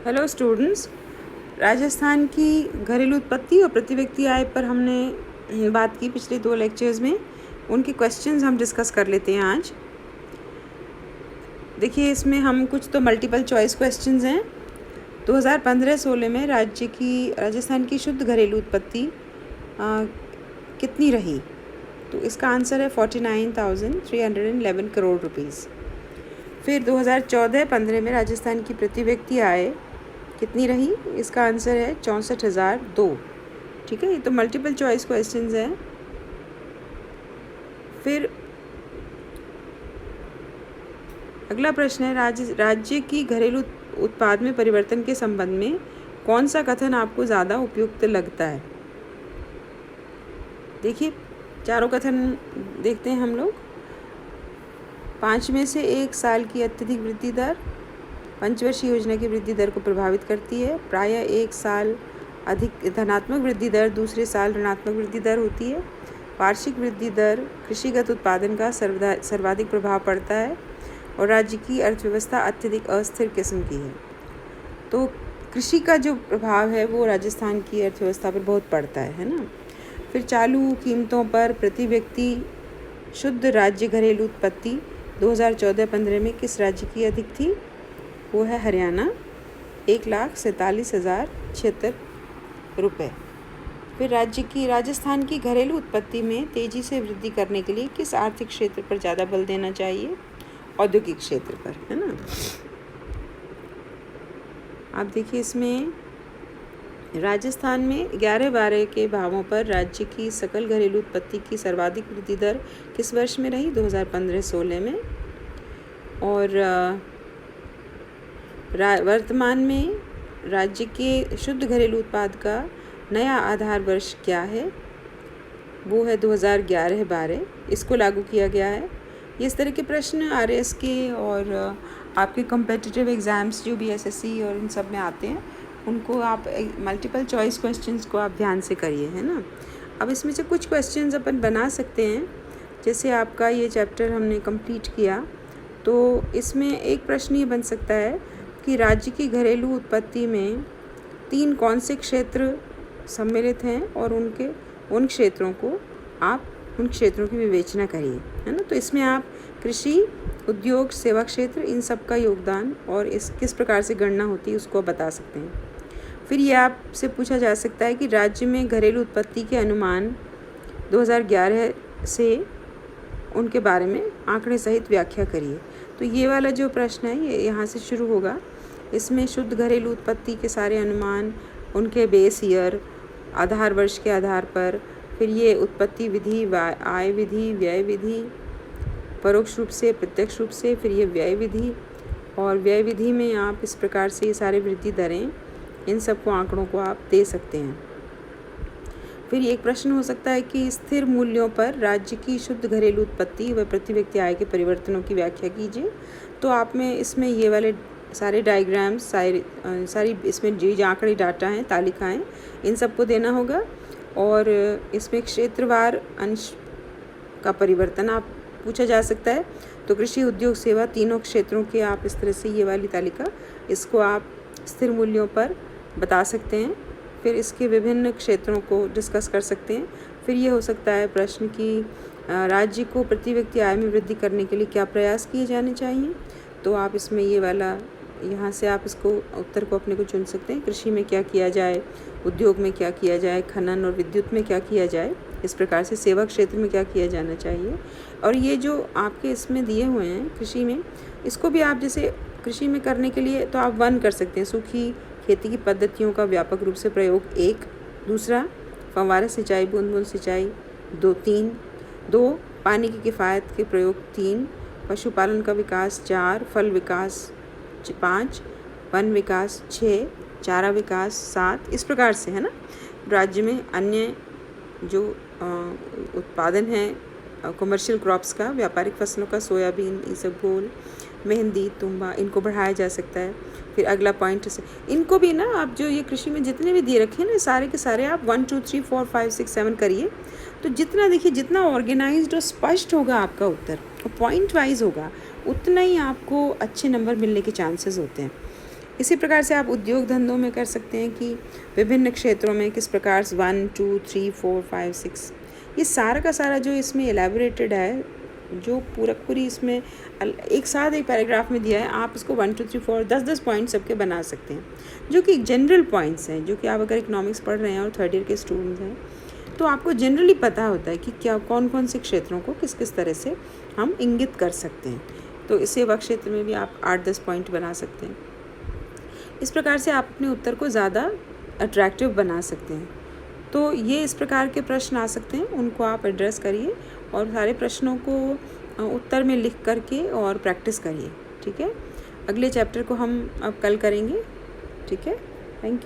Hello students. Rajasthan की घरेलू उत्पत्ति और प्रति व्यक्ति आय पर हमने बात की पिछले 2 लेक्चर्स में। उनके क्वेश्चंस हम डिस्कस कर लेते हैं आज। देखिए, इसमें हम कुछ तो मल्टीपल चॉइस क्वेश्चंस हैं। 2015-16 में राजस्थान की शुद्ध घरेलू उत्पत्ति कितनी रही? तो इसका आंसर है 49,311 करोड़ रुपीज़। फिर 2014-15 में राजस्थान की प्रति व्यक्ति आय कितनी रही? इसका आंसर है 64,002। ठीक है, ये तो मल्टीपल चॉइस क्वेश्चंस हैं। फिर अगला प्रश्न है, राज्य की घरेलू उत्पाद में परिवर्तन के संबंध में कौन सा कथन आपको ज़्यादा उपयुक्त लगता है? देखिए, चारों कथन देखते हैं हम लोग। 5 में से 1 साल की अत्यधिक वृद्धि दर पंचवर्षीय योजना की वृद्धि दर को प्रभावित करती है। प्रायः 1 साल अधिक धनात्मक वृद्धि दर दूसरे साल ऋणात्मक वृद्धि दर होती है। वार्षिक वृद्धि दर कृषिगत उत्पादन का सर्वाधिक प्रभाव पड़ता है और राज्य की अर्थव्यवस्था अत्यधिक अस्थिर किस्म की है। तो कृषि का जो प्रभाव है वो राजस्थान की अर्थव्यवस्था पर बहुत पड़ता है ना। फिर चालू कीमतों पर प्रति व्यक्ति शुद्ध राज्य घरेलू उत्पत्ति 2014-15 में किस राज्य की अधिक थी? वो है हरियाणा, 1,47,076 रुपये। फिर राजस्थान की घरेलू उत्पत्ति में तेज़ी से वृद्धि करने के लिए किस आर्थिक क्षेत्र पर ज़्यादा बल देना चाहिए? औद्योगिक क्षेत्र पर, है ना। आप देखिए, इसमें राजस्थान में 11-12 के भावों पर राज्य की सकल घरेलू उत्पत्ति की सर्वाधिक वृद्धि दर किस वर्ष में रही? 2015-16 में। और वर्तमान में राज्य के शुद्ध घरेलू उत्पाद का नया आधार वर्ष क्या है? वो है 2011-12। इसको लागू किया गया है। इस तरह के प्रश्न RS के और आपके कम्पिटिटिव एग्ज़ाम्स जो भी SSC और इन सब में आते हैं, उनको आप मल्टीपल चॉइस क्वेश्चंस को आप ध्यान से करिए, है ना। अब इसमें से कुछ क्वेश्चंस अपन बना सकते हैं। जैसे आपका ये चैप्टर हमने कंप्लीट किया, तो इसमें एक प्रश्न ये बन सकता है कि राज्य की घरेलू उत्पत्ति में 3 कौन से क्षेत्र सम्मिलित हैं और उन क्षेत्रों की विवेचना करिए, है ना। तो इसमें आप कृषि, उद्योग, सेवा क्षेत्र, इन सब का योगदान और इस किस प्रकार से गणना होती है उसको बता सकते हैं। फिर ये आपसे पूछा जा सकता है कि राज्य में घरेलू उत्पत्ति के अनुमान 2011 से उनके बारे में आंकड़े सहित व्याख्या करिए। तो ये वाला जो प्रश्न है ये यहाँ से शुरू होगा। इसमें शुद्ध घरेलू उत्पत्ति के सारे अनुमान, उनके बेस ईयर, आधार वर्ष के आधार पर, फिर ये उत्पत्ति विधि, आय विधि, व्यय विधि, परोक्ष रूप से, प्रत्यक्ष रूप से, फिर ये व्यय विधि। और व्यय विधि में आप इस प्रकार से ये सारे वृद्धि दरें, इन सबको आंकड़ों को आप दे सकते हैं। फिर एक प्रश्न हो सकता है कि स्थिर मूल्यों पर राज्य की शुद्ध घरेलू उत्पत्ति व प्रति व्यक्ति आय के परिवर्तनों की व्याख्या कीजिए। तो आप में इसमें ये वाले सारे डायग्राम्स, सारी इसमें जो आंकड़े डाटा हैं, तालिकाएं, इन सबको देना होगा। और इसमें क्षेत्रवार अंश का परिवर्तन आप पूछा जा सकता है। तो कृषि, उद्योग, सेवा, तीनों क्षेत्रों के आप इस तरह से ये वाली तालिका, इसको आप स्थिर मूल्यों पर बता सकते हैं। फिर इसके विभिन्न क्षेत्रों को डिस्कस कर सकते हैं। फिर ये हो सकता है प्रश्न कि राज्य को प्रति व्यक्ति आय में वृद्धि करने के लिए क्या प्रयास किए जाने चाहिए। तो आप इसमें ये वाला, यहाँ से आप इसको उत्तर को अपने को चुन सकते हैं। कृषि में क्या किया जाए, उद्योग में क्या किया जाए, खनन और विद्युत में क्या किया जाए, इस प्रकार से सेवा क्षेत्र में क्या किया जाना चाहिए। और ये जो आपके इसमें दिए हुए हैं कृषि में, इसको भी आप जैसे कृषि में करने के लिए तो आप 1 कर सकते हैं, सूखी खेती की पद्धतियों का व्यापक रूप से प्रयोग 1, दूसरा फव्वारा सिंचाई, बूंद बूंद सिंचाई 2, पानी की किफ़ायत के प्रयोग 3, पशुपालन का विकास 4, फल विकास 5, वन विकास 6, चारा विकास 7, इस प्रकार से, है ना। राज्य में अन्य जो उत्पादन है कमर्शियल क्रॉप्स का, व्यापारिक फसलों का, सोयाबीन, इसबगोल, मेहंदी, तुम्बा, इनको बढ़ाया जा सकता है। फिर अगला पॉइंट से इनको भी ना, आप जो ये कृषि में जितने भी दिए रखे हैं ना, सारे के सारे आप 1 2 3 4 5 6 7 करिए। तो जितना देखिए, जितना ऑर्गेनाइज्ड और स्पष्ट होगा आपका उत्तर, पॉइंट वाइज होगा, उतना ही आपको अच्छे नंबर मिलने के चांसेस होते हैं। इसी प्रकार से आप उद्योग धंधों में कर सकते हैं कि विभिन्न क्षेत्रों में किस प्रकार से 1, 2, 3, 4, 5, 6 ये सारा का सारा जो इसमें एलैबोरेटेड है, जो पूरी इसमें एक साथ एक पैराग्राफ में दिया है, आप इसको 1, 2, 3, 4 10 पॉइंट सबके बना सकते हैं, जो कि जनरल पॉइंट्स हैं, जो कि आप अगर इकोनॉमिक्स पढ़ रहे हैं और थर्ड ईयर के स्टूडेंट्स हैं तो आपको जनरली पता होता है कि क्या कौन कौन से क्षेत्रों को किस किस तरह से हम इंगित कर सकते हैं। तो इस सेवा क्षेत्र में भी आप 8-10 पॉइंट बना सकते हैं। इस प्रकार से आप अपने उत्तर को ज़्यादा अट्रैक्टिव बना सकते हैं। तो ये इस प्रकार के प्रश्न आ सकते हैं, उनको आप एड्रेस करिए और सारे प्रश्नों को उत्तर में लिख करके और प्रैक्टिस करिए। ठीक है, अगले चैप्टर को हम अब कल करेंगे। ठीक है, थैंक यू।